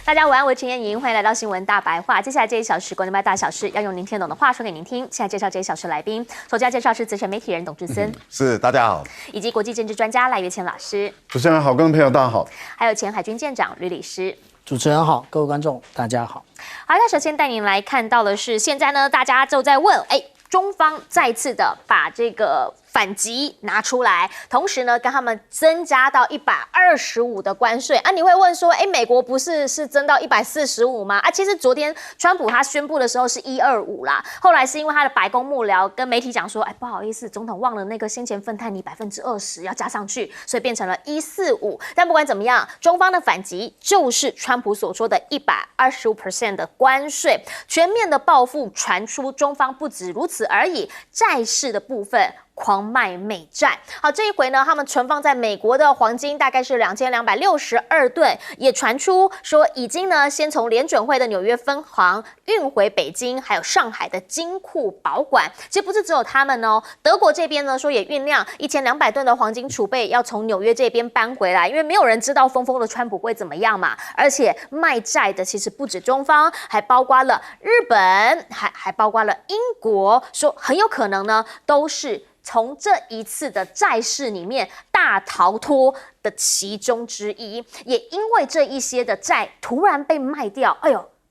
大家晚安，我是陈燕莹，欢迎来到新闻大白话。接下来这一小时，国内外大小事要用您听懂的话说给您听。现在介绍这一小时来宾，首先介绍是资深媒体人董志森，是大家好，以及国际政治专家赖岳谦老师。主持人好，各位朋友大家好。还有前海军舰长吕礼师。主持人好，各位观众大家好。好，那首先带您来看到的是，现在呢，大家就在问，中方再次的把这个反击拿出来，同时呢，跟他们增加到125的关税啊。你会问说，美国不是增到145吗？啊，其实昨天川普他宣布的时候是125啦，后来是因为他的白宫幕僚跟媒体讲说，不好意思，总统忘了那个先前芬太尼20%要加上去，所以变成了145。但不管怎么样，中方的反击就是川普所说的125% 的关税，全面的报复传出，中方不止如此而已，债市的部分狂卖美债。好，这一回呢，他们存放在美国的黄金大概是2262吨，也传出说已经呢先从联准会的纽约分行运回北京，还有上海的金库保管。其实不是只有他们哦，德国这边呢说也酝酿1200吨的黄金储备要从纽约这边搬回来，因为没有人知道疯疯的川普会怎么样嘛。而且卖债的其实不止中方，还包括了日本，还包括了英国，说很有可能呢都是从这一次的债市里面大逃脱的其中之一。也因为这一些的债突然被卖掉，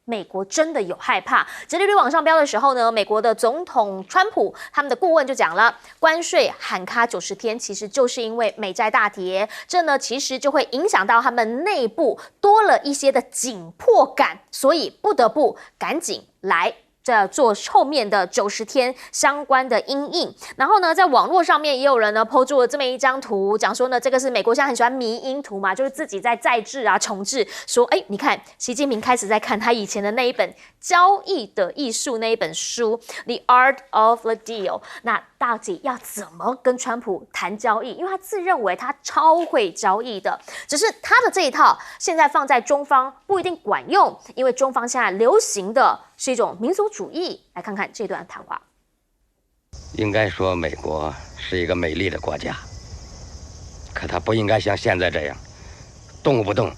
美国真的有害怕。殖利率往上飙的时候呢，美国的总统川普他们的顾问就讲了，关税喊卡90天，其实就是因为美债大跌，这呢其实就会影响到他们内部多了一些的紧迫感，所以不得不赶紧来做后面的90天相关的因应。然后呢，在网络上面也有人呢 po 出了这么一张图，讲说呢，这个是美国现在很喜欢迷因图嘛，就是自己在再制啊重置，说你看习近平开始在看他以前的那一本交易的艺术那一本书 The Art of the Deal， 那到底要怎么跟川普谈交易？因为他自认为他超会交易的，只是他的这一套现在放在中方不一定管用，因为中方现在流行的是一种民族主义。来看看这段谈话。应该说美国是一个美丽的国家，可它不应该像现在这样，动不动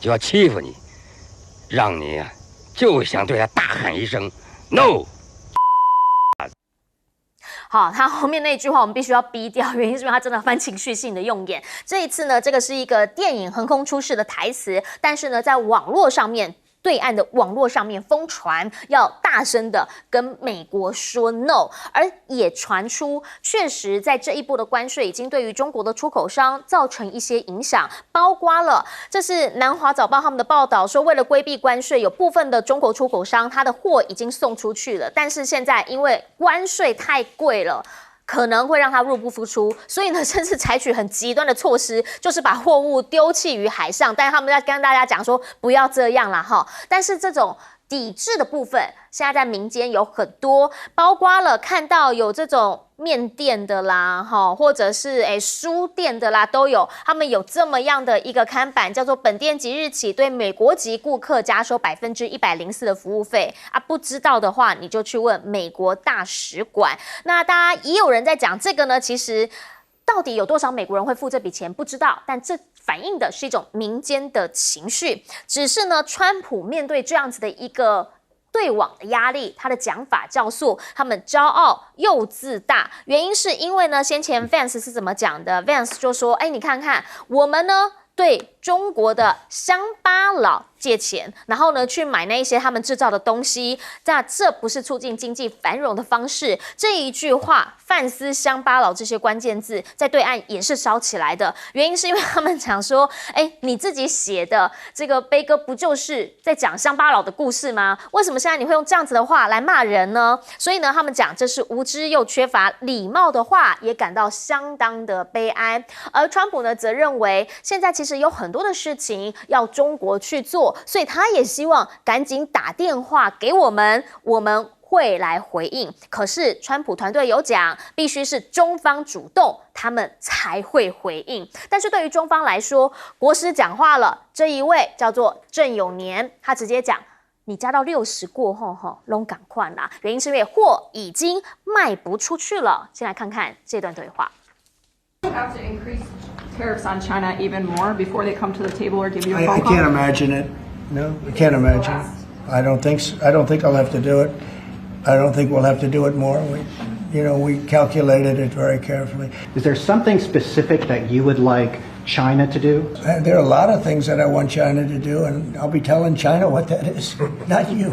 就要欺负你，让你就想对他大喊一声 “no”。好，他后面那句话我们必须要逼掉，原因是因为他真的蛮情绪性的用眼。这一次呢，这个是一个电影横空出世的台词，但是呢，在网络上面，对岸的网络上面疯传，要大声的跟美国说 no， 而也传出确实在这一波的关税已经对于中国的出口商造成一些影响，包括了这是南华早报他们的报道说，为了规避关税，有部分的中国出口商他的货已经送出去了，但是现在因为关税太贵了，可能会让它入不敷出，所以呢，甚至采取很极端的措施，就是把货物丢弃于海上。但是他们在跟大家讲说，不要这样啦哈。但是这种抵制的部分，现在在民间有很多，包括了看到有这种面店的啦，或者是书店的啦，都有。他们有这么样的一个看板，叫做本店即日起对美国籍顾客加收104%的服务费啊。不知道的话，你就去问美国大使馆。那大家也有人在讲这个呢，其实到底有多少美国人会付这笔钱，不知道，但这反映的是一种民间的情绪。只是呢，川普面对这样子的一个对网的压力，他的讲法叫做他们骄傲又自大。原因是因为呢，先前 Vance 是怎么讲的 ？Vance 就说：“你看看我们呢，对中国的乡巴佬借钱，然后呢去买那一些他们制造的东西，那这不是促进经济繁荣的方式。”这一句话，范斯乡巴佬这些关键字在对岸也是烧起来的。原因是因为他们讲说，你自己写的这个悲歌不就是在讲乡巴佬的故事吗？为什么现在你会用这样子的话来骂人呢？所以呢，他们讲这是无知又缺乏礼貌的话，也感到相当的悲哀。而川普呢，则认为现在其实有很多的事情要中国去做，所以他也希望赶紧打电话给我们会来回应。可是川普团队有讲，必须是中方主动，他们才会回应。但是对于中方来说，国师讲话了，这一位叫做郑永年，他直接讲，你加到60过后，拢赶快啦。原因是因为货已经卖不出去了。先来看看这段对话。Have to increase tariffs on China even more before they come to the table or give you a phone I call? can't imagine it. No, I can't imagine. I don't think I'll have to do it. I don't think we'll have to do it more. We calculated it very carefully. Is there something specific that you would like China to do? There are a lot of things that I want China to do, and I'll be telling China what that is, not you.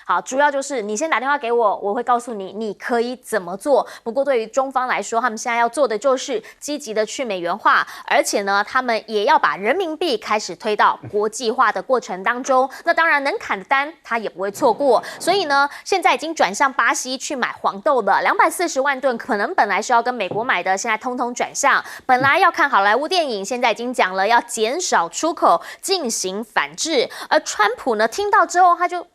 好，主要就是你先打电话给我，我会告诉你你可以怎么做。不过对于中方来说，他们现在要做的就是积极的去美元化，而且呢，他们也要把人民币开始推到国际化的过程当中。那当然能砍的单，他也不会错过。所以呢，现在已经转向巴西去买黄豆了，240万吨，可能本来是要跟美国买的，现在通通转向。本来要看好莱坞电影，现在已经讲了要减少出口，进行反制。而川普呢，听到之后他就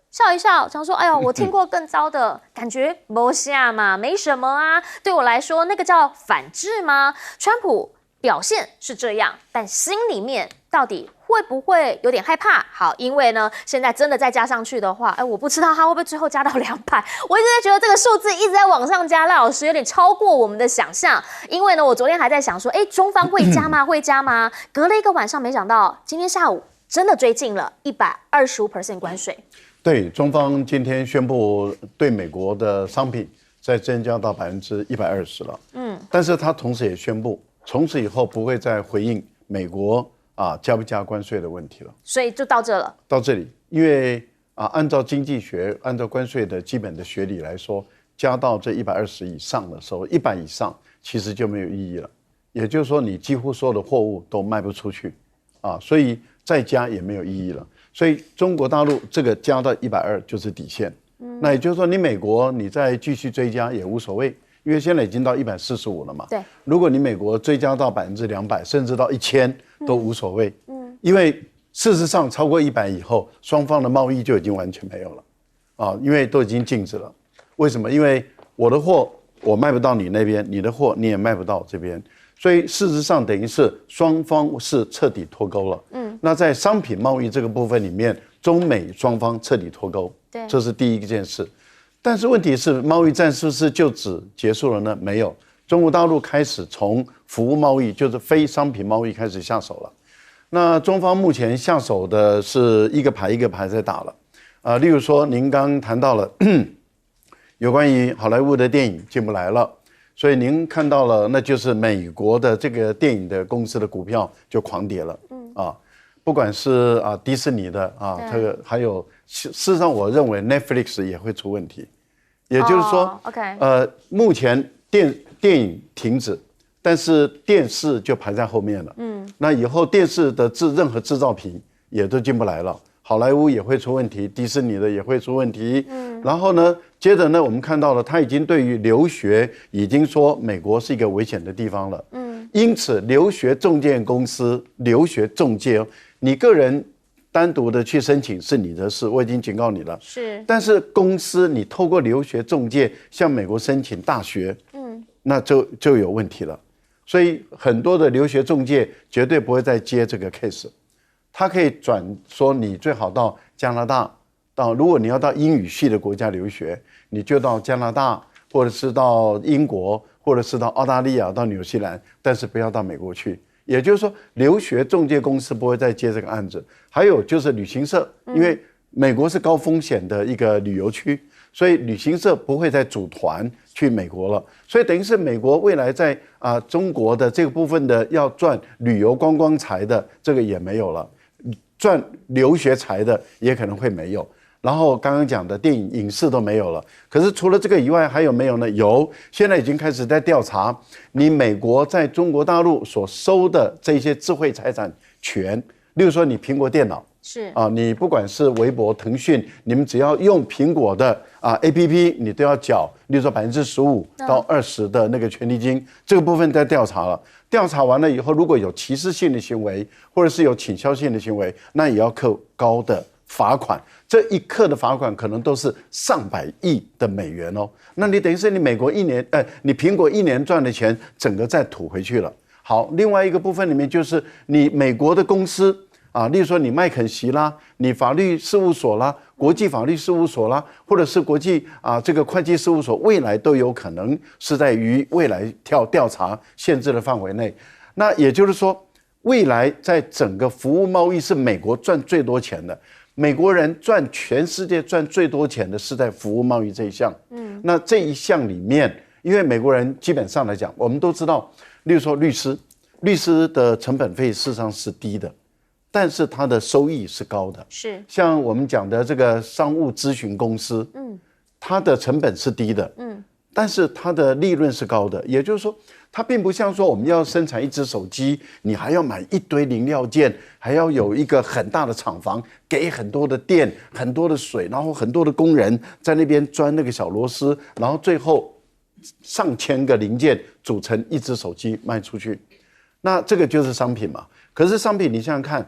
笑一笑，想说：“哎呦，我听过更糟的，感觉没下嘛，没什么啊。对我来说，那个叫反制吗？”川普表现是这样，但心里面到底会不会有点害怕？好，因为呢，现在真的再加上去的话，我不知道他会不会最后加到200。我一直在觉得这个数字一直在往上加，赖老师有点超过我们的想象。因为呢，我昨天还在想说，中方会加吗？会加吗？隔了一个晚上，没想到今天下午真的追进了125% 关税。对，中方今天宣布对美国的商品再增加到120%了。但是他同时也宣布，从此以后不会再回应美国加不加关税的问题了。所以就到这了。到这里，因为按照经济学、按照关税的基本的学理来说，加到这120以上的时候，100以上其实就没有意义了。也就是说，你几乎所有的货物都卖不出去所以再加也没有意义了。所以中国大陆这个加到120就是底线。那也就是说，你美国你再继续追加也无所谓，因为现在已经到145了嘛。对，如果你美国追加到200%，甚至到1000都无所谓。因为事实上超过100以后，双方的贸易就已经完全没有了因为都已经禁止了。为什么？因为我的货我卖不到你那边，你的货你也卖不到这边。所以事实上等于是双方是彻底脱钩了。那在商品贸易这个部分里面，中美双方彻底脱钩，对，这是第一件事。但是问题是，贸易战是不是就此结束了呢？没有，中国大陆开始从服务贸易，就是非商品贸易开始下手了。那中方目前下手的是一个牌一个牌在打了例如说您刚谈到了有关于好莱坞的电影进不来了。所以您看到了，那就是美国的这个电影的公司的股票就狂跌了，不管是迪士尼的这个还有，事实上我认为 Netflix 也会出问题，也就是说目前电影停止，但是电视就排在后面了，那以后电视的任何制造品也都进不来了。好莱坞也会出问题，迪士尼的也会出问题。然后呢，接着呢，我们看到了，他已经对于留学已经说美国是一个危险的地方了。因此留学中介公司、留学中介，你个人单独的去申请是你的事，我已经警告你了。是，但是公司你透过留学中介向美国申请大学，那就有问题了。所以很多的留学中介绝对不会再接这个 case。他可以转说你最好到加拿大，如果你要到英语系的国家留学，你就到加拿大，或者是到英国，或者是到澳大利亚、到纽西兰，但是不要到美国去。也就是说，留学中介公司不会再接这个案子。还有就是旅行社，因为美国是高风险的一个旅游区，所以旅行社不会再组团去美国了。所以等于是美国未来在中国的这个部分的要赚旅游观光财的这个也没有了。赚留学财的也可能会没有，然后刚刚讲的电影影视都没有了。可是除了这个以外还有没有呢？有，现在已经开始在调查你美国在中国大陆所收的这些智慧财产权，例如说你苹果电脑是你不管是微博、腾讯，你们只要用苹果的APP， 你都要缴，例如说15%到20%的那个权利金，这个部分在调查了。调查完了以后，如果有歧视性的行为，或者是有倾销性的行为，那也要扣高的罚款。这一课的罚款可能都是上百亿的美元哦。那你等于是你美国你苹果1年赚的钱，整个再吐回去了。好，另外一个部分里面就是你美国的公司例如说你麦肯锡啦，你法律事务所啦，国际法律事务所啦，或者是国际这个会计事务所，未来都有可能是在于未来调查限制的范围内。那也就是说，未来在整个服务贸易是美国赚最多钱的，美国人赚全世界赚最多钱的是在服务贸易这一项。那这一项里面，因为美国人基本上来讲，我们都知道，例如说律师的成本费事实上是低的，但是它的收益是高的。是像我们讲的这个商务咨询公司，它的成本是低的，但是它的利润是高的。也就是说，它并不像说我们要生产一只手机，你还要买一堆零料件，还要有一个很大的厂房，给很多的电、很多的水，然后很多的工人在那边钻那个小螺丝，然后最后上千个零件组成一只手机卖出去。那这个就是商品嘛。可是商品你想想看，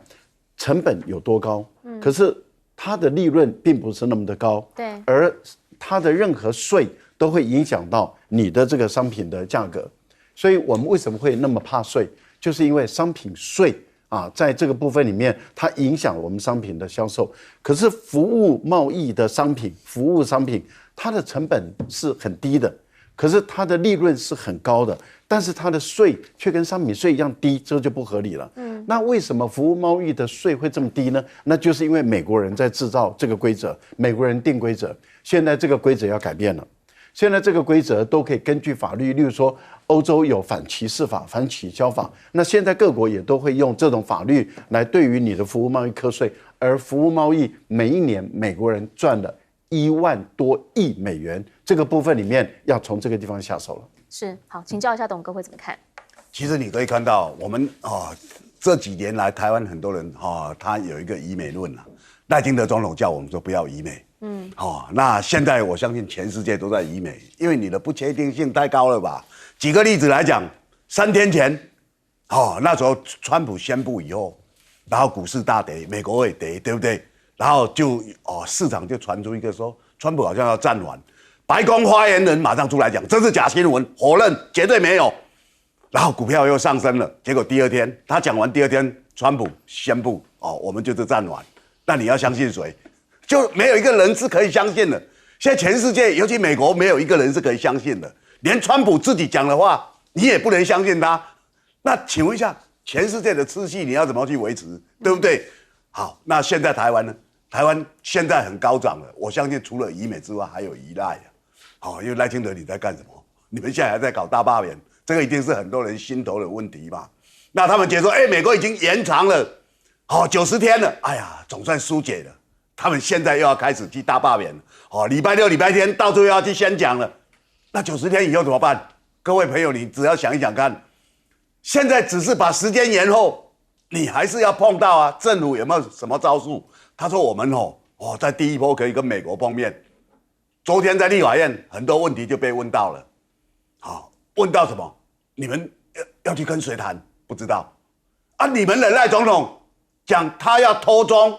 成本有多高？可是它的利润并不是那么的高，对，而它的任何税都会影响到你的这个商品的价格。所以我们为什么会那么怕税？就是因为商品税啊，在这个部分里面，它影响我们商品的销售。可是服务贸易的商品、服务商品，它的成本是很低的，可是它的利润是很高的，但是它的税却跟商品税一样低，这就不合理了。那为什么服务贸易的税会这么低呢？那就是因为美国人在制造这个规则，美国人定规则，现在这个规则要改变了。现在这个规则都可以根据法律，例如说欧洲有反歧视法、反取消法，那现在各国也都会用这种法律来对于你的服务贸易课税，而服务贸易每一年美国人赚了1万多亿美元，这个部分里面要从这个地方下手了。是好，请教一下董哥会怎么看？其实你可以看到，我们这几年来台湾很多人他有一个医美论啊，赖清德总统叫我们说不要医美。那现在我相信全世界都在医美，因为你的不确定性太高了吧？举个例子来讲，3天前，那时候川普宣布以后，然后股市大跌，美国也跌，对不对？然后就市场就传出一个说，川普好像要暂缓，白宫发言人马上出来讲，这是假新闻，否认，绝对没有。然后股票又上升了，结果第二天他讲完，第二天川普宣布我们就是暂缓，那你要相信谁？就没有一个人是可以相信的。现在全世界，尤其美国，没有一个人是可以相信的。连川普自己讲的话，你也不能相信他。那请问一下，全世界的秩序你要怎么去维持，对不对？好，那现在台湾呢？台湾现在很高涨了，我相信除了医美之外，还有依赖因为赖清德你在干什么？你们现在还在搞大罢免，这个一定是很多人心头的问题嘛。那他们觉得说，美国已经延长了90天了，哎呀，总算疏解了。他们现在又要开始去大罢免了，礼拜六、礼拜天到处又要去宣讲了。那90天以后怎么办？各位朋友，你只要想一想看，现在只是把时间延后，你还是要碰到啊。政府有没有什么招数？他说我们在第一波可以跟美国碰面。昨天在立法院很多问题就被问到了，问到什么？你们要去跟谁谈？不知道啊。你们的赖总统讲他要脱中。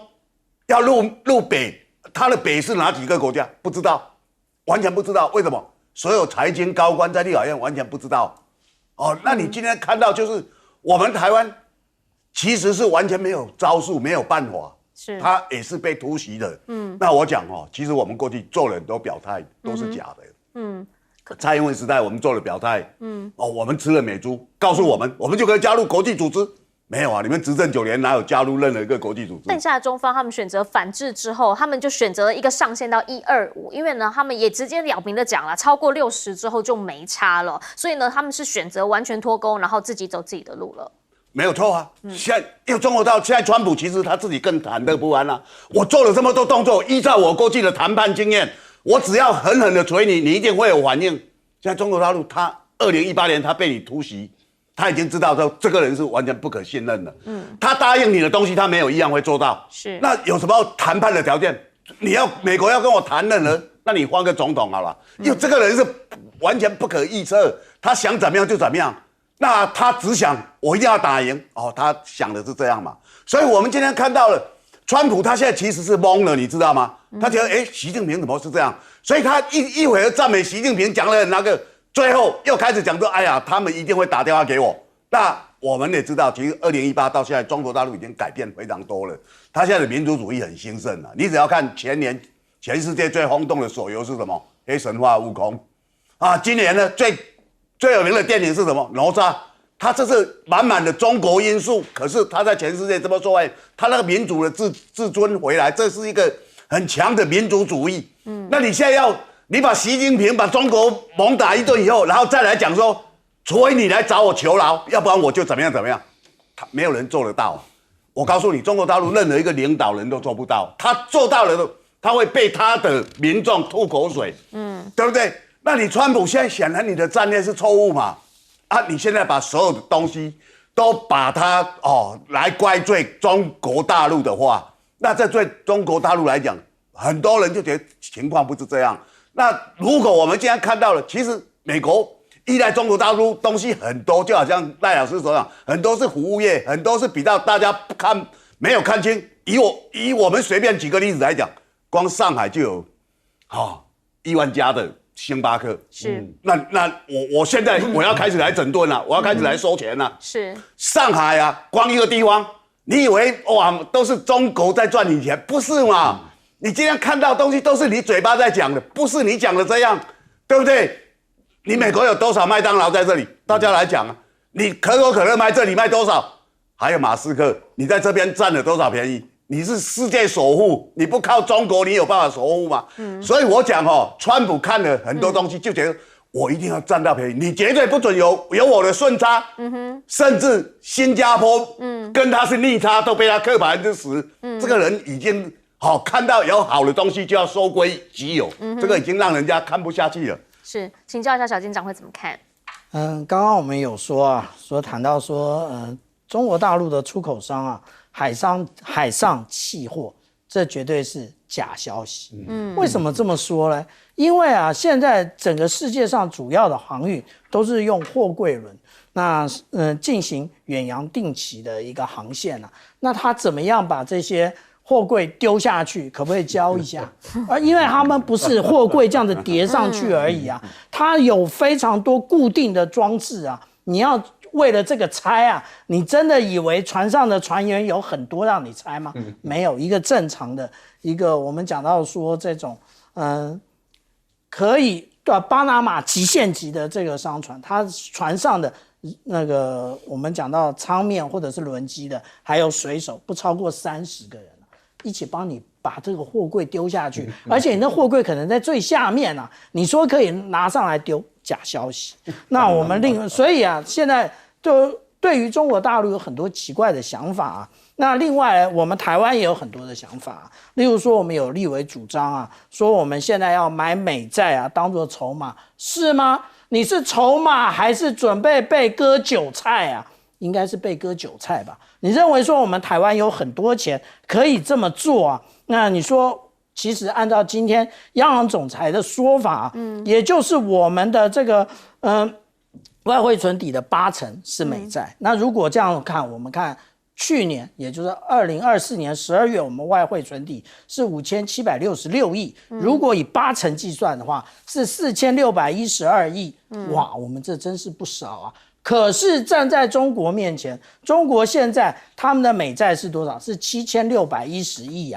要入北，他的北是哪几个国家？不知道，完全不知道。为什么？所有财经高官在立法院完全不知道。那你今天看到就是我们台湾其实是完全没有招数，没有办法，是他也是被突袭的。那我讲其实我们过去做了很多表态都是假的。蔡英文时代我们做了表态，我们吃了美猪，告诉我们就可以加入国际组织。没有啊！你们执政9年，哪有加入任何一个国际组织？但现在中方他们选择反制之后，他们就选择了一个上限到125，因为呢，他们也直接了明的讲了，超过60之后就没差了，所以呢，他们是选择完全脱钩，然后自己走自己的路了。没有错啊！现在又中国到现在，川普其实他自己更忐忑不安啊。我做了这么多动作，依照我过去的谈判经验，我只要狠狠的捶你，你一定会有反应。现在中国大陆，他2018年他被你突袭。他已经知道说这个人是完全不可信任的，他答应你的东西，他没有一样会做到。是，那有什么谈判的条件？美国要跟我谈的人，那你换个总统好了。因为这个人是完全不可预测，他想怎么样就怎么样。那他只想我一定要打赢他想的是这样嘛。所以我们今天看到了川普，他现在其实是懵了，你知道吗？他觉得习近平怎么是这样？所以他一会儿赞美习近平，讲了那个。最后又开始讲说，哎呀，他们一定会打电话给我。那我们也知道，其实2018到现在，中国大陆已经改变非常多了。他现在的民族主义很兴盛了。你只要看前年全世界最轰动的手游是什么？黑神话悟空啊。今年呢最有名的电影是什么？哪吒。他这是满满的中国因素，可是他在全世界这么做，他那个民主的自尊回来，这是一个很强的民族主义。那你现在你把习近平把中国猛打一顿以后，然后再来讲说，除非你来找我求饶，要不然我就怎么样怎么样，没有人做得到。我告诉你，中国大陆任何一个领导人都做不到，他做到了，他会被他的民众吐口水，对不对？那你川普现在显然你的战略是错误嘛？你现在把所有的东西都把它来怪罪中国大陆的话，那这对中国大陆来讲，很多人就觉得情况不是这样。那如果我们今天看到了，其实美国依赖中国大陆东西很多，就好像赖老师所讲，很多是服务业，很多是比较大家没有看清。以我们随便举个例子来讲，光上海就有1万家的星巴克。是。那我现在我要开始来整顿了，我要开始来收钱了。是。上海啊，光一个地方，你以为哇都是中国在赚你钱？不是嘛？你今天看到的东西都是你嘴巴在讲的，不是你讲的这样，对不对？你美国有多少麦当劳在这里？大家来讲啊，你可口可乐卖这里卖多少？还有马斯克，你在这边占了多少便宜？你是世界首富，你不靠中国，你有办法首富吗？所以我讲川普看了很多东西，就觉得我一定要占到便宜，你绝对不准有我的顺差。甚至新加坡，跟他是逆差，都被他克10%。这个人已经看到有好的东西就要收归己有，这个已经让人家看不下去了。是，请教一下小金长会怎么看？刚刚我们有谈到中国大陆的出口商啊，海上弃货，这绝对是假消息。为什么这么说呢？因为现在整个世界上主要的航运都是用货柜轮，那进行远洋定期的一个航线那它怎么样把这些货柜丢下去，可不可以教一下？因为他们不是货柜这样子叠上去而已它有非常多固定的装置你要为了这个拆你真的以为船上的船员有很多让你拆吗？没有，一个正常的我们讲到说这种可以巴拿马极限级的这个商船，它船上的那个我们讲到舱面或者是轮机的，还有水手不超过30个人一起帮你把这个货柜丢下去，而且你那货柜可能在最下面你说可以拿上来丢，假消息。那我们所以现在就对于中国大陆有很多奇怪的想法那另外我们台湾也有很多的想法例如说我们有立委主张说我们现在要买美债当作筹码，是吗？你是筹码还是准备被割韭菜应该是被割韭菜吧？你认为说我们台湾有很多钱可以这么做那你说其实按照今天央行总裁的说法也就是我们的这个外汇存底的80%是美债那如果这样看，我们看去年也就是2024年12月我们外汇存底是5766亿如果以80%计算的话是4612亿哇，我们这真是不少可是站在中国面前，中国现在他们的美债是多少？是7610亿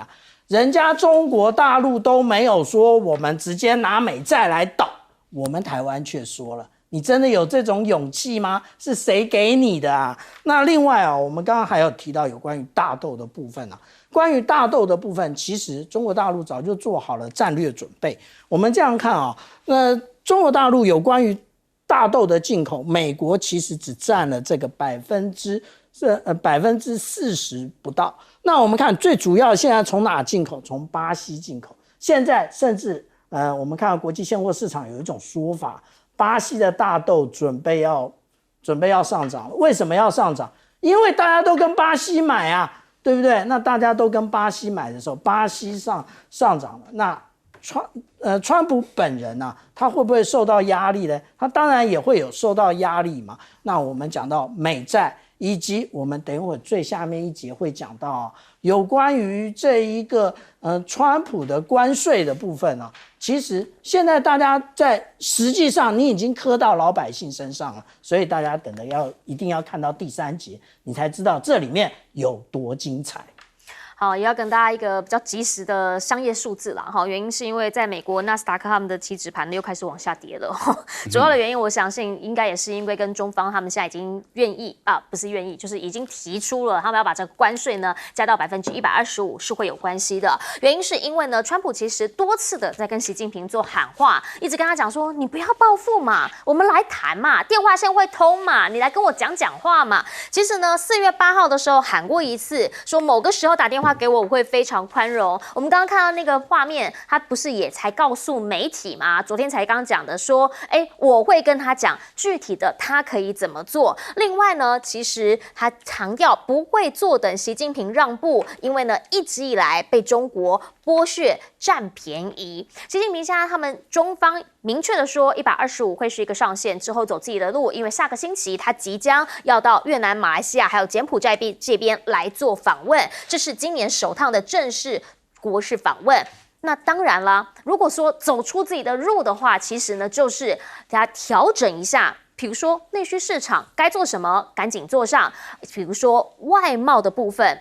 人家中国大陆都没有说我们直接拿美债来倒，我们台湾却说了。你真的有这种勇气吗？是谁给你的那另外我们刚刚还有提到有关于大豆的部分关于大豆的部分，其实中国大陆早就做好了战略准备。我们这样看那中国大陆有关于大豆的进口，美国其实只占了这个40%不到。那我们看最主要现在从哪进口？从巴西进口。现在甚至我们看到国际现货市场有一种说法，巴西的大豆准备要上涨了。为什么要上涨？因为大家都跟巴西买对不对？那大家都跟巴西买的时候，巴西上涨了。那川普本人他会不会受到压力呢？他当然也会有受到压力嘛。那我们讲到美债，以及我们等一会儿最下面一节会讲到有关于这一个川普的关税的部分其实现在大家实际上你已经磕到老百姓身上了，所以大家一定要看到第3节，你才知道这里面有多精彩。好，也要跟大家一个比较及时的商业数字啦。哈，原因是因为在美国纳斯达克他们的期指盘呢又开始往下跌了。主要的原因，我相信应该也是因为跟中方他们现在已经愿意不是愿意，就是已经提出了他们要把这个关税呢加到125%是会有关系的。原因是因为呢，川普其实多次的在跟习近平做喊话，一直跟他讲说，你不要报复嘛，我们来谈嘛，电话线会通嘛，你来跟我讲话嘛。其实呢，4月8号的时候喊过一次，说某个时候打电话给我，我会非常宽容。我们刚刚看到那个画面，他不是也才告诉媒体吗？昨天才刚讲的说，我会跟他讲具体的他可以怎么做。另外呢，其实他强调不会坐等习近平让步，因为呢一直以来被中国剥削占便宜。习近平现在他们中方明确的说，125会是一个上限，之后走自己的路，因为下个星期他即将要到越南、马来西亚还有柬埔寨这边来做访问，这是今年首趟的正式国事访问。那当然啦，如果说走出自己的路的话，其实呢就是大家调整一下，比如说内需市场该做什么，赶紧做上。比如说外贸的部分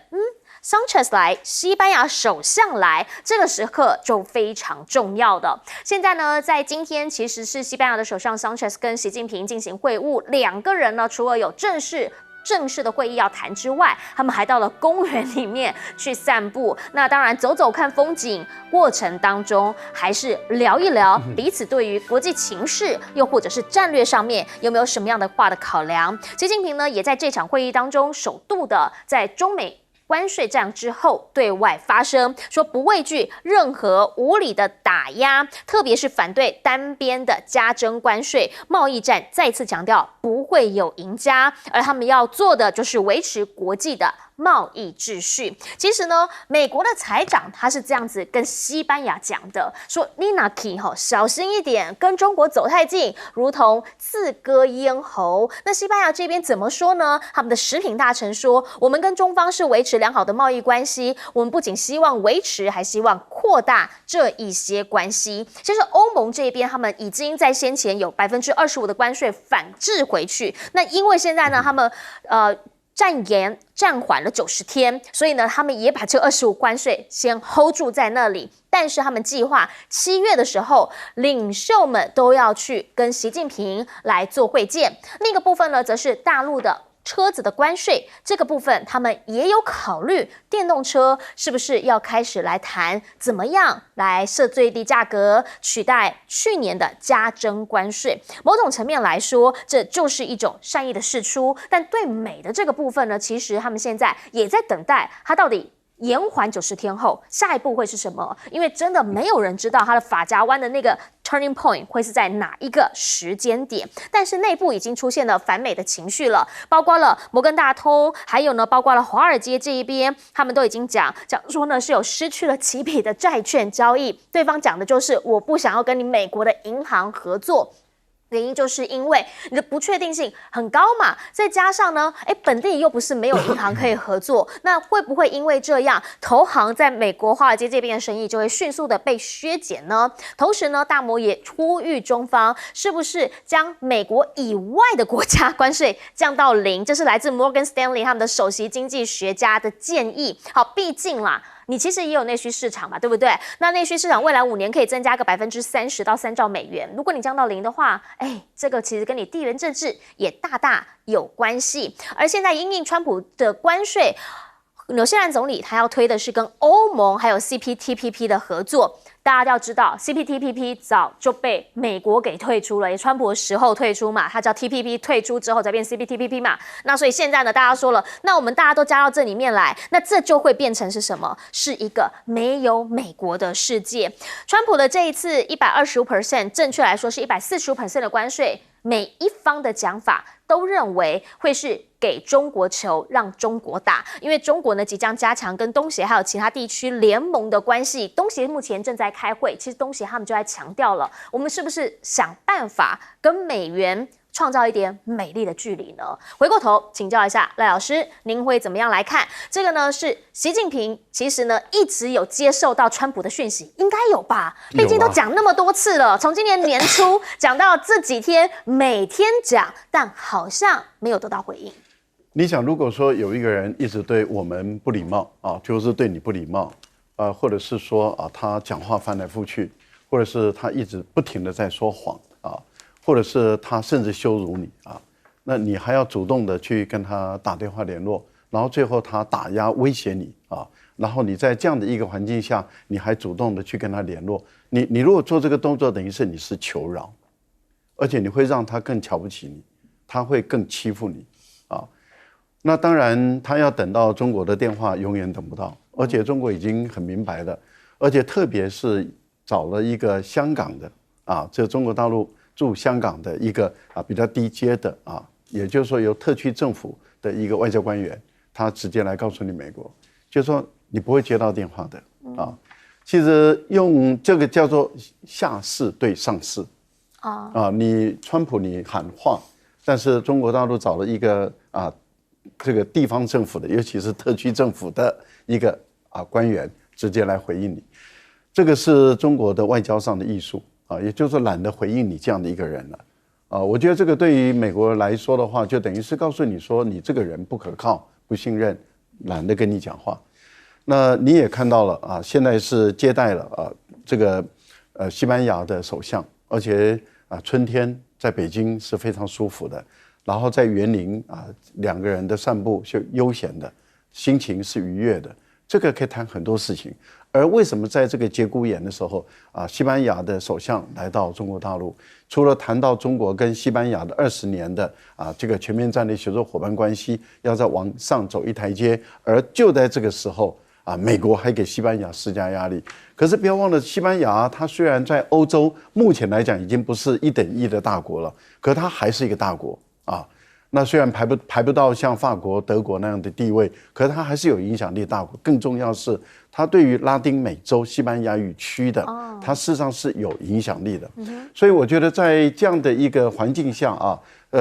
，Sanchez 来，西班牙首相来，这个时刻就非常重要的。现在呢，在今天其实是西班牙的首相 Sanchez 跟习近平进行会晤，两个人呢，除了有正式的会议要谈之外，他们还到了公园里面去散步。那当然走走看风景，过程当中还是聊一聊彼此对于国际情势又或者是战略上面有没有什么样的话的考量。习近平呢也在这场会议当中首度的在中美关税战之后对外发声，说不畏惧任何无理的打压，特别是反对单边的加征关税。贸易战再次强调不会有赢家，而他们要做的就是维持国际的贸易秩序。其实呢，美国的财长他是这样子跟西班牙讲的，说你那可小心一点，跟中国走太近，如同自割咽喉。那西班牙这边怎么说呢？他们的食品大臣说，我们跟中方是维持良好的贸易关系，我们不仅希望维持，还希望扩大这一些关系。其实欧盟这边他们已经在先前有25%的关税反制回去，那因为现在呢，他们暂缓了90天，所以呢，他们也把这25关税先 hold 住在那里。但是他们计划7月的时候，领袖们都要去跟习近平来做会见。另一个部分呢，则是大陆的车子的关税，这个部分他们也有考虑，电动车是不是要开始来谈怎么样来设最低价格，取代去年的加征关税。某种层面来说，这就是一种善意的释出。但对美的这个部分呢，其实他们现在也在等待它到底延缓90天后下一步会是什么？因为真的没有人知道它的法夹湾的那个 turning point 会是在哪一个时间点。但是内部已经出现了反美的情绪了，包括了摩根大通，还有呢，包括了华尔街这一边，他们都已经讲说呢是有失去了几笔的债券交易。对方讲的就是我不想要跟你美国的银行合作。原因就是因为你的不确定性很高嘛，再加上呢，本地又不是没有银行可以合作，那会不会因为这样，投行在美国华尔街这边的生意就会迅速的被削减呢？同时呢，大摩也呼吁中方是不是将美国以外的国家关税降到0？这是来自 Morgan Stanley 他们的首席经济学家的建议。好，毕竟啦，你其实也有内需市场嘛，对不对？那内需市场未来5年可以增加个30%到3兆美元。如果你降到0的话，这个其实跟你地缘政治也大大有关系。而现在因应川普的关税，纽西兰总理他要推的是跟欧盟还有 CPTPP 的合作。大家要知道 CPTPP 早就被美国给退出了，也川普的时候退出嘛，他叫 TPP 退出之后才变 CPTPP 嘛。那所以现在呢，大家说了，那我们大家都加到这里面来，那这就会变成是什么？是一个没有美国的世界。川普的这一次125%，正确来说是145%的关税，每一方的讲法都认为会是给中国球，让中国打，因为中国呢即将加强跟东协还有其他地区联盟的关系。东协目前正在开会，其实东协他们就在强调了，我们是不是想办法跟美元创造一点美丽的距离呢？回过头请教一下赖老师，您会怎么样来看这个呢？是习近平其实呢一直有接受到川普的讯息，应该有吧？毕竟都讲那么多次了，从今年年初讲到这几天，每天讲，但好像没有得到回应。你想，如果说有一个人一直对我们不礼貌啊，就是对你不礼貌，或者是说啊，他讲话翻来覆去，或者是他一直不停的在说谎啊，或者是他甚至羞辱你啊，那你还要主动的去跟他打电话联络，然后最后他打压威胁你啊，然后你在这样的一个环境下，你还主动的去跟他联络，你如果做这个动作，等于是你是求饶，而且你会让他更瞧不起你，他会更欺负你啊。那当然，他要等到中国的电话永远等不到，而且中国已经很明白的，而且特别是找了一个香港的啊，这中国大陆驻香港的一个比较低阶的啊，也就是说由特区政府的一个外交官员，他直接来告诉你美国，就是说你不会接到电话的啊。其实用这个叫做下士对上士啊，你川普你喊话，但是中国大陆找了一个这个地方政府的，尤其是特区政府的一个官员，直接来回应你，这个是中国的外交上的艺术啊，也就是说懒得回应你这样的一个人了啊。我觉得这个对于美国来说的话，就等于是告诉你说你这个人不可靠、不信任，懒得跟你讲话。那你也看到了啊，现在是接待了这个西班牙的首相，而且春天在北京是非常舒服的。然后在园林两个人的散步是悠闲的，心情是愉悦的，这个可以谈很多事情。而为什么在这个节骨眼的时候西班牙的首相来到中国大陆，除了谈到中国跟西班牙的20年的这个全面战略协作伙伴关系要再往上走一台阶，而就在这个时候美国还给西班牙施加压力。可是不要忘了，西班牙它虽然在欧洲目前来讲已经不是1等1的大国了，可它还是一个大国。那虽然排不到像法国、德国那样的地位，可是它还是有影响力大国。更重要是，它对于拉丁美洲西班牙语区的，它事实上是有影响力的。所以我觉得在这样的一个环境下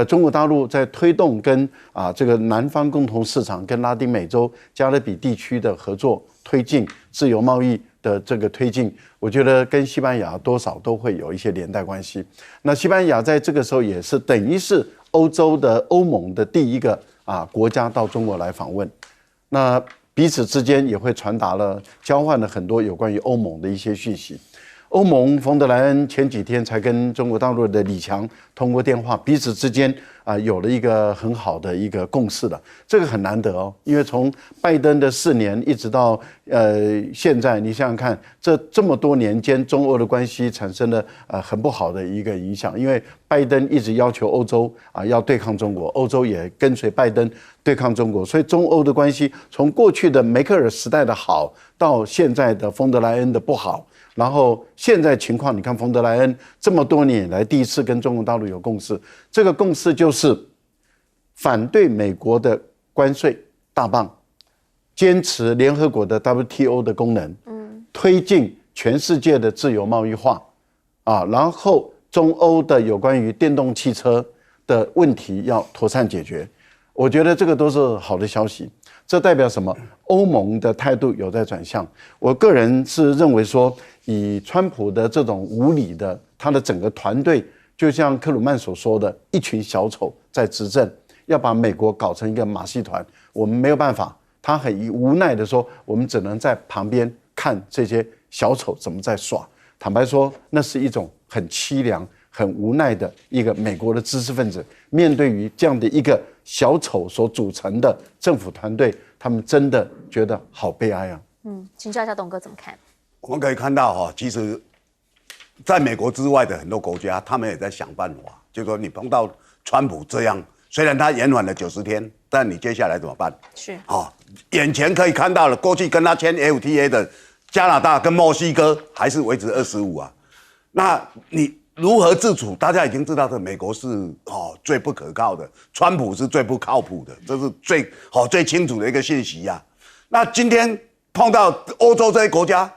中国大陆在推动跟这个南方共同市场跟拉丁美洲加勒比地区的合作推进自由贸易的这个推进，我觉得跟西班牙多少都会有一些连带关系。那西班牙在这个时候也是等于是欧洲的欧盟的第一个国家到中国来访问，那彼此之间也会传达了交换了很多有关于欧盟的一些讯息。欧盟冯德莱恩前几天才跟中国大陆的李强通过电话，彼此之间有了一个很好的一个共识了，这个很难得哦。因为从拜登的4年一直到现在，你想想看，这么多年间，中欧的关系产生了很不好的一个影响。因为拜登一直要求欧洲要对抗中国，欧洲也跟随拜登对抗中国，所以中欧的关系从过去的梅克尔时代的好，到现在的冯德莱恩的不好。然后现在情况，你看冯德莱恩这么多年以来第一次跟中国大陆有共识，这个共识就是反对美国的关税大棒，坚持联合国的 WTO 的功能，推进全世界的自由贸易化然后中欧的有关于电动汽车的问题要妥善解决。我觉得这个都是好的消息。这代表什么？欧盟的态度有在转向。我个人是认为说，以川普的这种无理的，他的整个团队，就像克鲁曼所说的，一群小丑在执政，要把美国搞成一个马戏团，我们没有办法。他很无奈的说，我们只能在旁边看这些小丑怎么在耍。坦白说，那是一种很凄凉、很无奈的一个美国的知识分子，面对于这样的一个小丑所组成的政府团队，他们真的觉得好悲哀啊。请教一下董哥怎么看？我们可以看到其实在美国之外的很多国家，他们也在想办法，就是说你碰到川普这样，虽然他延缓了90天，但你接下来怎么办？是眼前可以看到了，过去跟他签 FTA 的加拿大跟墨西哥还是维持25那你如何自处？大家已经知道的，美国是最不可靠的，川普是最不靠谱的，这是最清楚的一个信息那今天碰到欧洲这些国家，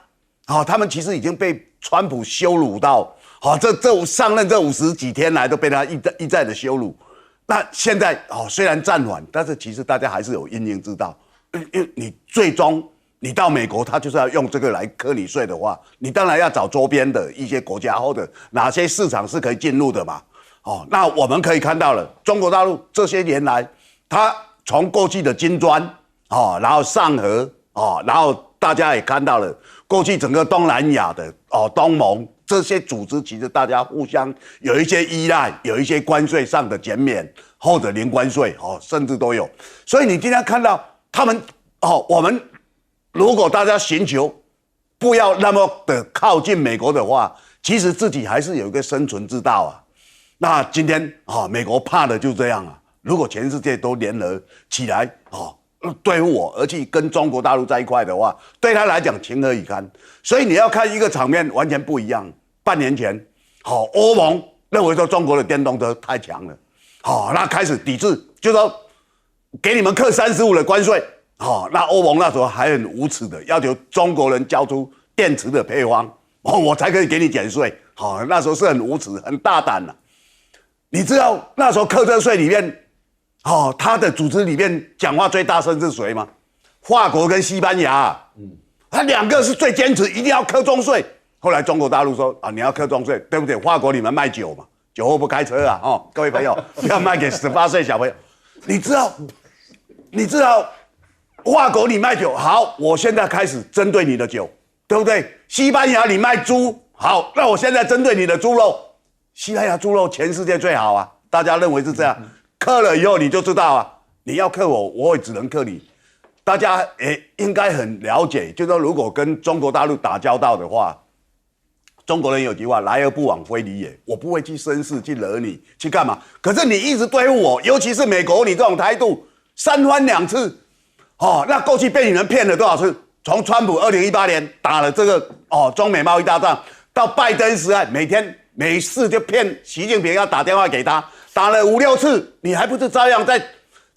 他们其实已经被川普羞辱到，这上任这50几天来都被他一再的羞辱。那现在虽然暂缓，但是其实大家还是有因应之道，因为你最终你到美国，他就是要用这个来课你税的话，你当然要找周边的一些国家或者哪些市场是可以进入的嘛。那我们可以看到了，中国大陆这些年来，他从过去的金砖然后上合然后大家也看到了过去整个东南亚的东盟这些组织，其实大家互相有一些依赖，有一些关税上的减免或者零关税甚至都有。所以你今天看到他们我们如果大家寻求不要那么的靠近美国的话，其实自己还是有一个生存之道啊。那今天美国怕的就这样啊。如果全世界都联合起来对付我，而且跟中国大陆在一块的话，对他来讲情何以堪？所以你要看一个场面完全不一样。半年前，欧盟认为说中国的电动车太强了，那开始抵制，就说给你们课35%的关税，那欧盟那时候还很无耻的要求中国人交出电池的配方，我才可以给你减税，那时候是很无耻、很大胆的。你知道那时候课这税里面？他的组织里面讲话最大声是谁吗？法国跟西班牙，他2个是最坚持一定要课重税。后来中国大陆说你要课重税，对不对？法国你们卖酒嘛，酒后不开车啊，各位朋友不要卖给18岁小朋友。你知道，法国你卖酒好，我现在开始针对你的酒，对不对？西班牙你卖猪好，那我现在针对你的猪肉，西班牙猪肉全世界最好啊，大家认为是这样。克了以后你就知道啊，你要克我，我也只能克你。大家也应该很了解，就是说如果跟中国大陆打交道的话，中国人有句话，来而不往非礼也。我不会去生事去惹你，去干嘛？可是你一直对付我，尤其是美国，你这种态度3番2次，那过去被你们骗了多少次？从川普2018年打了这个中美贸易大战，到拜登时代，每天没事就骗习近平要打电话给他。打了5、6次，你还不是照样在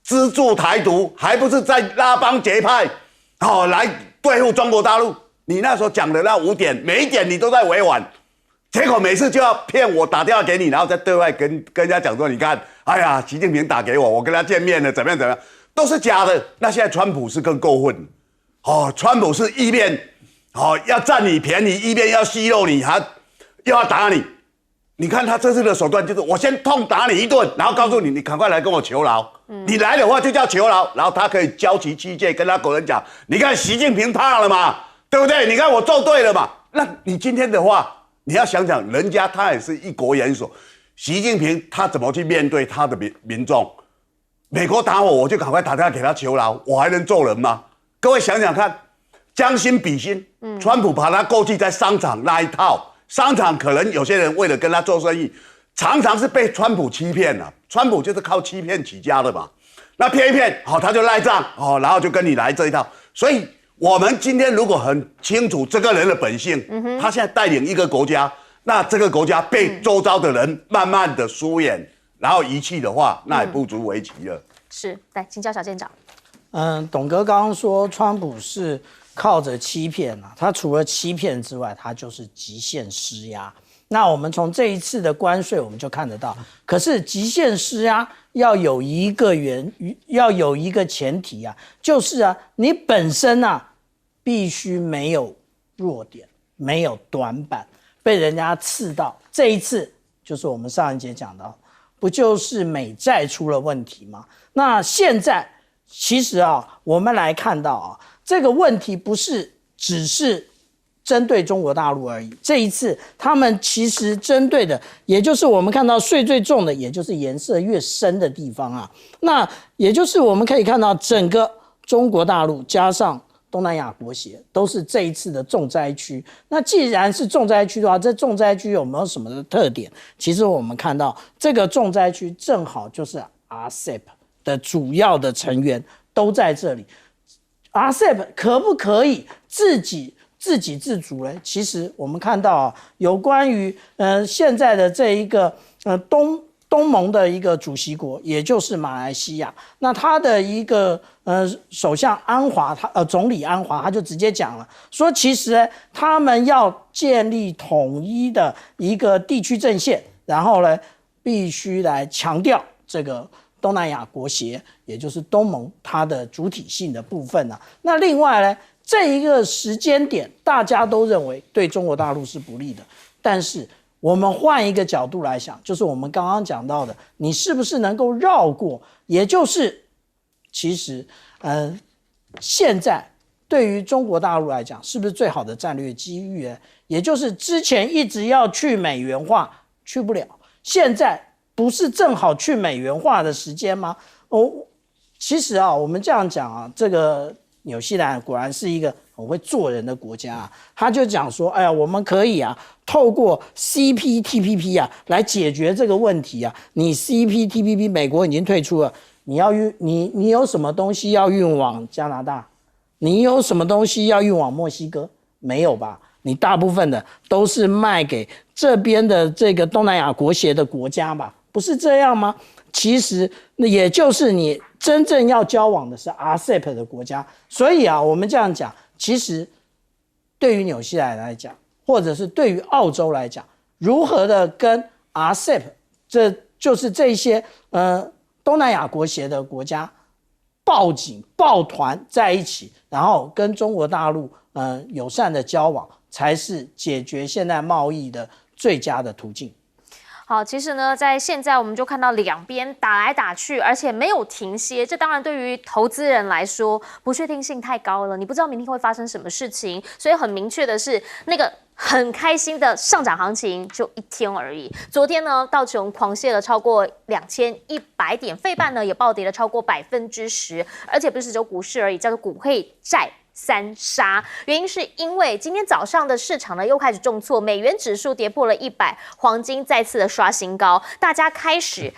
资助台独，还不是在拉帮结派，来对付中国大陆？你那时候讲的那5点，每一点你都在委婉，结果每次就要骗我打电话给你，然后再对外跟人家讲说，你看，哎呀，习近平打给我，我跟他见面了，怎么样，都是假的。那现在川普是更过分，川普是一边要占你便宜，一边要奚落你，还又要打你。你看他这次的手段就是，我先痛打你一顿，然后告诉你，你赶快来跟我求饶。你来的话就叫求饶，然后他可以交齐器械，跟他国人讲，你看习近平怕了嘛，对不对？你看我做对了嘛。那你今天的话，你要想想，人家他也是一国元首，习近平他怎么去面对他的民众？美国打我，我就赶快打电话给他求饶，我还能做人吗？各位想想看，将心比心，川普把他过去在商场那一套。商场可能有些人为了跟他做生意，常常是被川普欺骗了。川普就是靠欺骗起家的嘛。那骗一骗，他就赖账，然后就跟你来这一套。所以我们今天如果很清楚这个人的本性，他现在带领一个国家，那这个国家被周遭的人慢慢的疏远，然后遗弃的话，那也不足为奇了。是，来，请教小舰长。董哥刚刚说川普是靠着欺骗啊，他除了欺骗之外，他就是极限施压。那我们从这一次的关税，我们就看得到。可是极限施压要有一个前提啊，就是你本身必须没有弱点，没有短板，被人家刺到。这一次就是我们上一节讲到，不就是美债出了问题吗？那现在其实我们来看到这个问题不是只是针对中国大陆而已。这一次他们其实针对的，也就是我们看到税最重的，也就是颜色越深的地方那也就是我们可以看到整个中国大陆加上东南亚国协都是这一次的重灾区。那既然是重灾区的话，这重灾区有没有什么的特点？其实我们看到这个重灾区正好就是 RCEP 的主要的成员都在这里。RCEP 可不可以自给自足呢？其实我们看到有关于现在的这一个东盟的一个主席国，也就是马来西亚，那他的一个首相安华，总理安华他就直接讲了，说其实他们要建立统一的一个地区阵线，然后呢必须来强调这个东南亚国协，也就是东盟它的主体性的部分那另外呢，这一个时间点大家都认为对中国大陆是不利的，但是我们换一个角度来想，就是我们刚刚讲到的，你是不是能够绕过，也就是其实，现在对于中国大陆来讲，是不是最好的战略机遇呢？也就是之前一直要去美元化，去不了，现在不是正好去美元化的时间吗？其实啊，我们这样讲啊，这个纽西兰果然是一个很会做人的国家啊，他就讲说，哎呀，我们可以啊，透过 CPTPP 啊来解决这个问题啊。你 CPTPP 美国已经退出了，你有什么东西要运往加拿大？你有什么东西要运往墨西哥？没有吧？你大部分的都是卖给这边的这个东南亚国协的国家吧？不是这样吗？其实也就是你真正要交往的是 RCEP 的国家，所以啊，我们这样讲，其实对于纽西兰来讲，或者是对于澳洲来讲，如何的跟 RCEP， 这就是这些东南亚国协的国家抱紧抱团在一起，然后跟中国大陆友善的交往，才是解决现在贸易的最佳的途径。好，其实呢，在现在我们就看到两边打来打去，而且没有停歇。这当然对于投资人来说，不确定性太高了，你不知道明天会发生什么事情。所以很明确的是，那个很开心的上涨行情就一天而已。昨天呢，道琼狂泻了超过2100点，费半呢也暴跌了超过10%，而且不是只有股市而已，叫做股汇债三杀。原因是因为今天早上的市场呢又开始重挫，美元指数跌破了100，黄金再次的刷新高，大家开始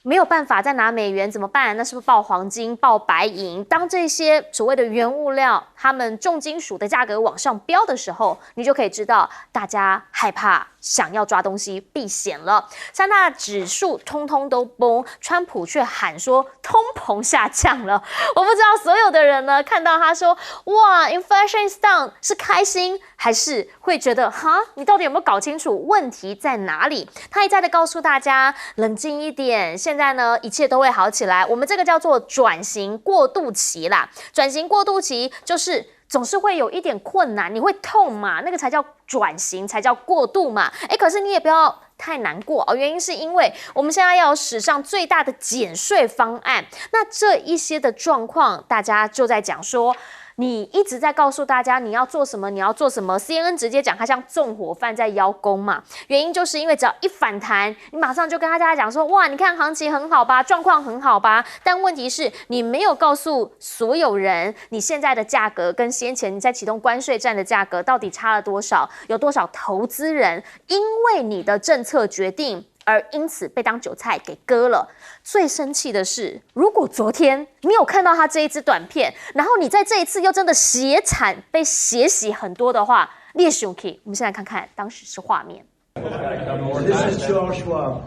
没有办法再拿美元怎么办？那是不是报黄金、报白银？当这些所谓的原物料，他们重金属的价格往上飙的时候，你就可以知道大家害怕，想要抓东西避险了。三大指数通通都崩，川普却喊说通膨下降了。我不知道所有的人呢看到他说哇 inflation is down 是开心，还是会觉得哈你到底有没有搞清楚问题在哪里？他一再的告诉大家冷静一点，现在呢一切都会好起来。我们这个叫做转型过渡期啦，转型过渡期就是总是会有一点困难，你会痛嘛，那个才叫转型，才叫过渡嘛。可是你也不要太难过哦，原因是因为我们现在要有史上最大的减税方案。那这一些的状况，大家就在讲说，你一直在告诉大家你要做什么，你要做什么。CNN 直接讲它像纵火犯在邀功嘛，原因就是因为只要一反弹，你马上就跟大家讲说，哇，你看行情很好吧，状况很好吧。但问题是你没有告诉所有人，你现在的价格跟先前你在启动关税战的价格到底差了多少，有多少投资人因为你的政策决定而因此被当韭菜给割了。最生气的是，如果昨天你有看到他这一支短片，然后你在这一次又真的血惨被血洗很多的话，你也生气。我们现在看看当时是画面。This is Charles Schwab.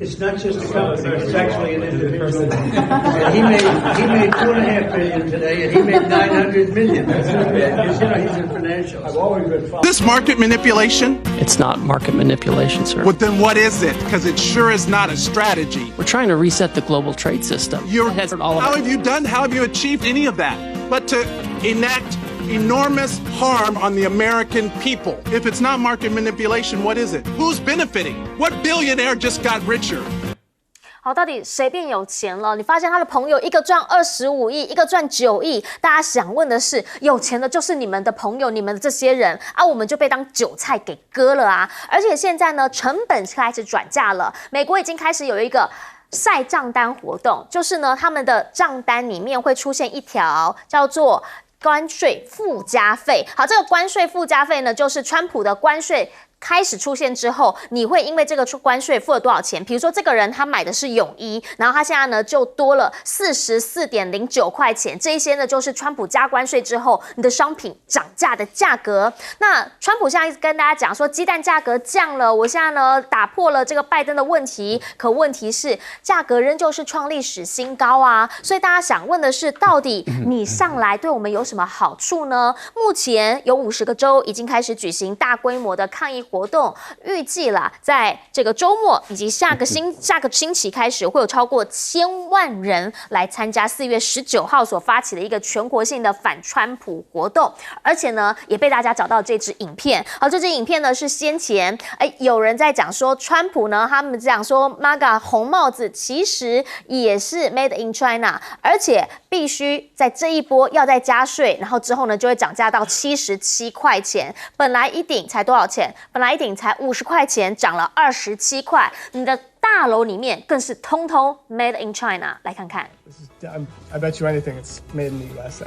It's not just a company; it's actually an individual. And he made $2.5 billion today, and he made $900 million. He's a financial. I've always been following. This market manipulation? It's not market manipulation, sir. Well, then what is it? Because it sure is not a strategy. We're trying to reset the global trade system. How have you done? How have you achieved any of that? But to enact enormous harm on the American people. If it's not market manipulation, what is it? Who's benefiting? What billionaire just got richer? 好，到底谁变有钱了？你发现他的朋友一个赚25亿，一个赚9亿。大家想问的是，有钱的就是你们的朋友，你们的这些人啊，我们就被当韭菜给割了啊！而且现在呢，成本开始转嫁了，美国已经开始有一个晒账单活动，就是呢，他们的账单里面会出现一条叫做关税附加费。好，这个关税附加费呢，就是川普的关税开始出现之后，你会因为这个关税付了多少钱？比如说这个人他买的是泳衣，然后他现在呢就多了44.09块钱，这一些呢就是川普加关税之后你的商品涨价的价格。那川普现在跟大家讲说，鸡蛋价格降了，我现在呢打破了这个拜登的问题，可问题是价格仍旧是创历史新高啊！所以大家想问的是，到底你上来对我们有什么好处呢？目前有50个州已经开始举行大规模的抗议活动，预计啦，在这个周末以及下个星期开始，会有超过1000万人来参加4月19号所发起的一个全国性的反川普活动，而且呢，也被大家找到这支影片。好，这支影片呢是先前有人在讲说，川普呢他们讲说 MAGA 红帽子其实也是 Made in China， 而且必须在这一波要再加税，然后之后呢就会涨价到77块钱。本来一顶才多少钱？本来一顶才50块钱，涨了27块。你的大楼里面更是通通 Made in China。来看看。I bet you anything it's made in the USA.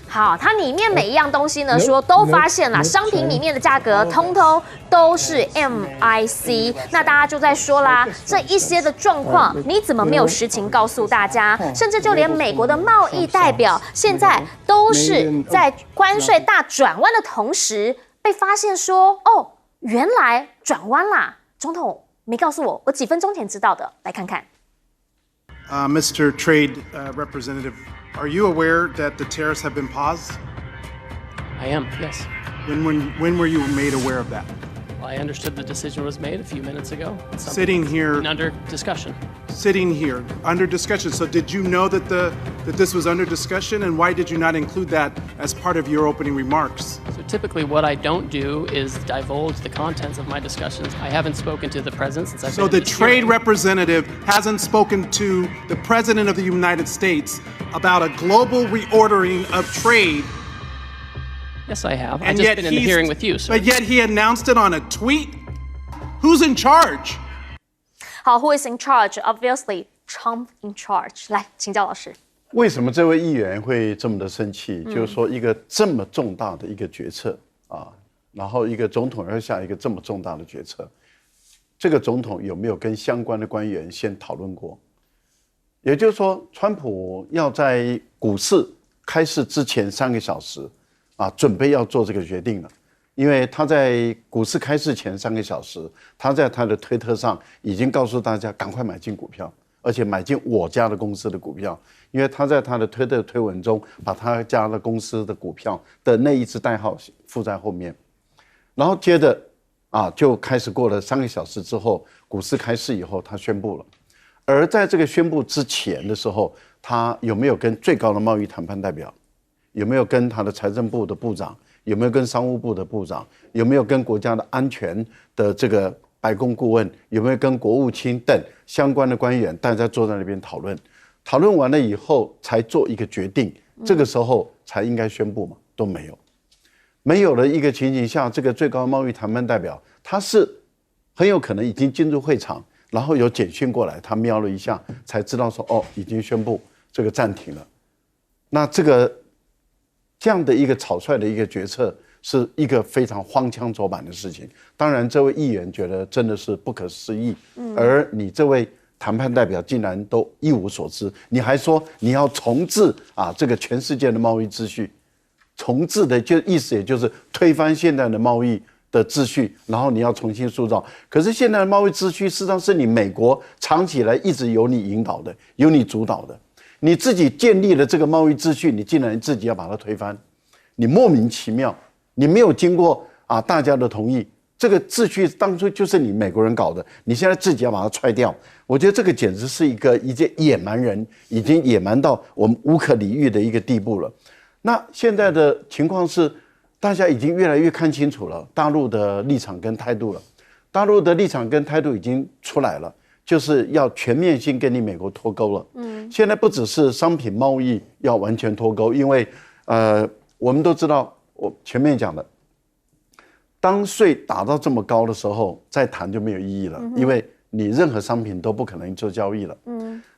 好，它里面每一样东西呢，说都发现了，商品里面的价格通通都是 MIC。那大家就在说啦，这一些的状况，你怎么没有实情告诉大家？甚至就连美国的贸易代表，现在都是在关税大转弯的同时，被发现说，哦，原来转弯啦，总统没告诉我，我几分钟前知道的。来看看。Mr. Trade Representative, are you aware that the tariffs have been paused? I am, yes. When were you made aware of that? Well, I understood the decision was made a few minutes ago. It's something Sitting here, that's under discussion. Sitting here under discussion. So did you know that this was under discussion, and why did you not include that as part of your opening remarks? So typically what I don't do is divulge the contents of my discussions. I haven't spoken to the president since I've been So the in this trade hearing. representative hasn't spoken to the president of the United States about a global reordering of trade. Yes, I have. I've And just yet been in the hearing with you, sir. But yet he announced it on a tweet? Who's in charge? 好 ，Who is in charge? Obviously, Trump in charge. 来，请教老师。为什么这位议员会这么的生气？就是说，一个这么重大的一个决策啊，然后一个总统要下一个这么重大的决策，这个总统有没有跟相关的官员先讨论过？也就是说，川普要在股市开市之前3个小时啊，准备要做这个决定了。因为他在股市开市前3个小时，他在他的推特上已经告诉大家赶快买进股票，而且买进我家的公司的股票。因为他在他的推特推文中把他家的公司的股票的那一支代号附在后面，然后接着就开始过了3个小时之后，股市开市以后，他宣布了。而在这个宣布之前的时候，他有没有跟最高的贸易谈判代表，有没有跟他的财政部的部长，有没有跟商务部的部长，有没有跟国家的安全的这个白宫顾问，有没有跟国务卿等相关的官员，大家坐在那边讨论，讨论完了以后才做一个决定，这个时候才应该宣布嘛，都没有。没有了一个情形下，这个最高贸易谈判代表他是很有可能已经进入会场，然后有简讯过来，他瞄了一下才知道说哦，已经宣布这个暂停了。那这样的一个草率的一个决策，是一个非常荒腔走板的事情。当然，这位议员觉得真的是不可思议，而你这位谈判代表竟然都一无所知，你还说你要重置这个全世界的贸易秩序，重置的意思也就是推翻现在的贸易的秩序，然后你要重新塑造。可是现在的贸易秩序事实上是你美国长期以来一直由你引导的，由你主导的。你自己建立了这个贸易秩序，你竟然自己要把它推翻，你莫名其妙，你没有经过大家的同意，这个秩序当初就是你美国人搞的，你现在自己要把它踹掉，我觉得这个简直是一件野蛮人，已经野蛮到我们无可理喻的一个地步了。那现在的情况是，大家已经越来越看清楚了大陆的立场跟态度了，大陆的立场跟态度已经出来了。就是要全面性跟你美国脱钩了。现在不只是商品贸易要完全脱钩，因为我们都知道，我前面讲的，当税打到这么高的时候，再谈就没有意义了，因为你任何商品都不可能做交易了。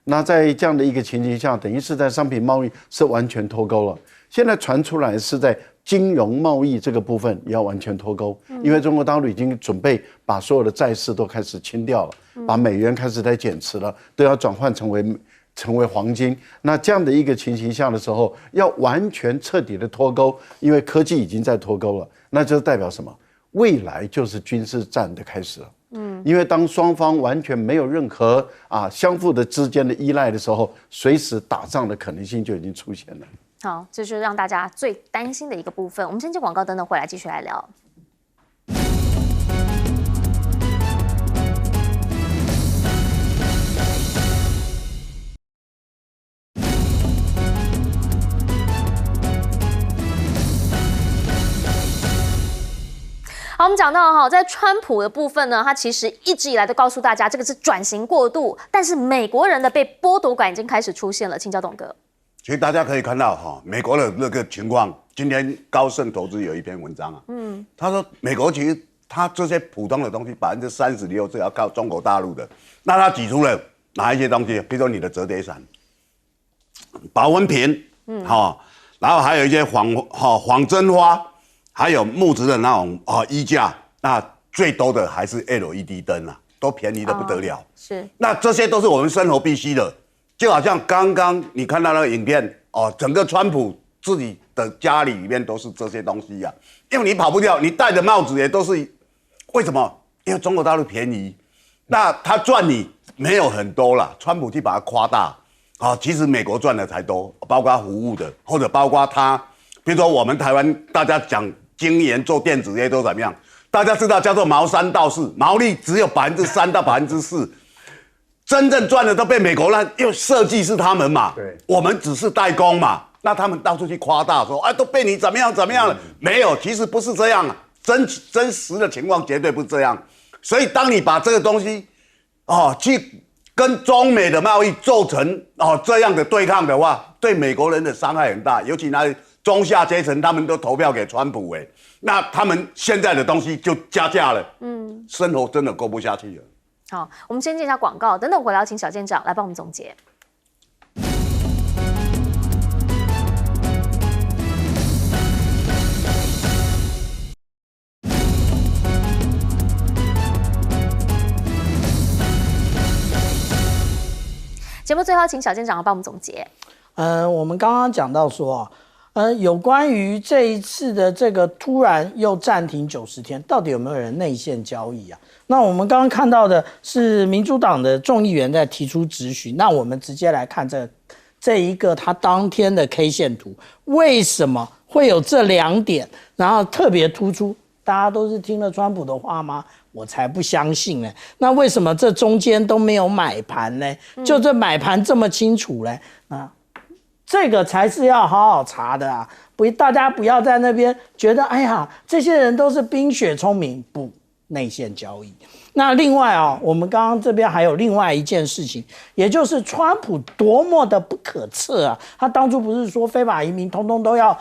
那在这样的一个情形下，等于是在商品贸易是完全脱钩了。现在传出来是在金融贸易这个部分也要完全脱钩，因为中国大陆已经准备把所有的债市都开始清掉了，把美元开始在减持了，都要转换成为黄金。那这样的一个情形下的时候，要完全彻底的脱钩，因为科技已经在脱钩了，那就代表什么？未来就是军事战的开始了。因为当双方完全没有任何相互的之间的依赖的时候，随时打仗的可能性就已经出现了。好，这就是让大家最担心的一个部分。我们先接广告，等等回来继续来聊。好，我们讲到在川普的部分呢，他其实一直以来都告诉大家，这个是转型过渡，但是美国人的被剥夺感已经开始出现了。请教董哥。其实大家可以看到美国的那个情况，今天高盛投资有一篇文章啊，他说美国其实他这些普通的东西36%是要靠中国大陆的，那他举出了哪一些东西？比如说你的折叠伞、保温瓶，然后还有一些仿真花，还有木质的那种衣架，那最多的还是 LED 灯啊，都便宜的不得了。是，那这些都是我们生活必须的，就好像刚刚你看到那个影片整个川普自己的家里面都是这些东西啊，因为你跑不掉，你戴的帽子也都是，为什么？因为中国大陆便宜，那他赚你没有很多啦，川普去把它夸大。其实美国赚的才多，包括服务的，或者包括他，比如说我们台湾大家讲经研做电子业都怎么样？大家知道叫做毛三到四，毛利只有3%到4%，真正赚的都被美国人，因为设计是他们嘛，对，我们只是代工嘛，那他们到处去夸大说，都被你怎么样了？没有，其实不是这样啊，真实的情况绝对不是这样。所以当你把这个东西，去跟中美的贸易做成这样的对抗的话，对美国人的伤害很大，尤其那中下阶层，他们都投票给川普那他们现在的东西就加价了，生活真的过不下去了。好，我们先进一下广告，等等回来请小舰长来帮我们总结。节目最后，请小舰长帮我们总结。我们刚刚讲到说，有关于这一次的这个突然又暂停90天，到底有没有人内线交易啊？那我们刚刚看到的是民主党的众议员在提出质询，那我们直接来看这一个他当天的 K 线图，为什么会有这2点，然后特别突出？大家都是听了川普的话吗？我才不相信呢。那为什么这中间都没有买盘呢？就这买盘这么清楚呢？这个才是要好好查的啊！大家不要在那边觉得，哎呀，这些人都是冰雪聪明，不，内线交易。那另外我们刚刚这边还有另外一件事情，也就是川普多么的不可测啊！他当初不是说非法移民通通都要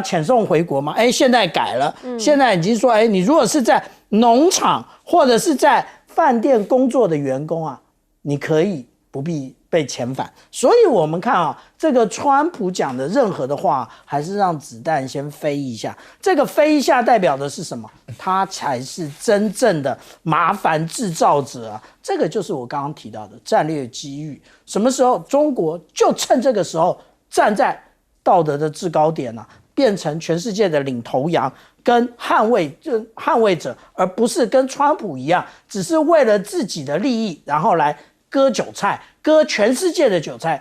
遣送回国吗？现在改了，现在已经说，你如果是在农场或者是在饭店工作的员工啊，你可以不必被遣返。所以我们看这个川普讲的任何的话，还是让子弹先飞一下。这个飞一下代表的是什么？他才是真正的麻烦制造者啊！这个就是我刚刚提到的战略机遇。什么时候中国就趁这个时候站在道德的制高点变成全世界的领头羊跟捍卫者，而不是跟川普一样，只是为了自己的利益，然后来割韭菜，割全世界的韭菜，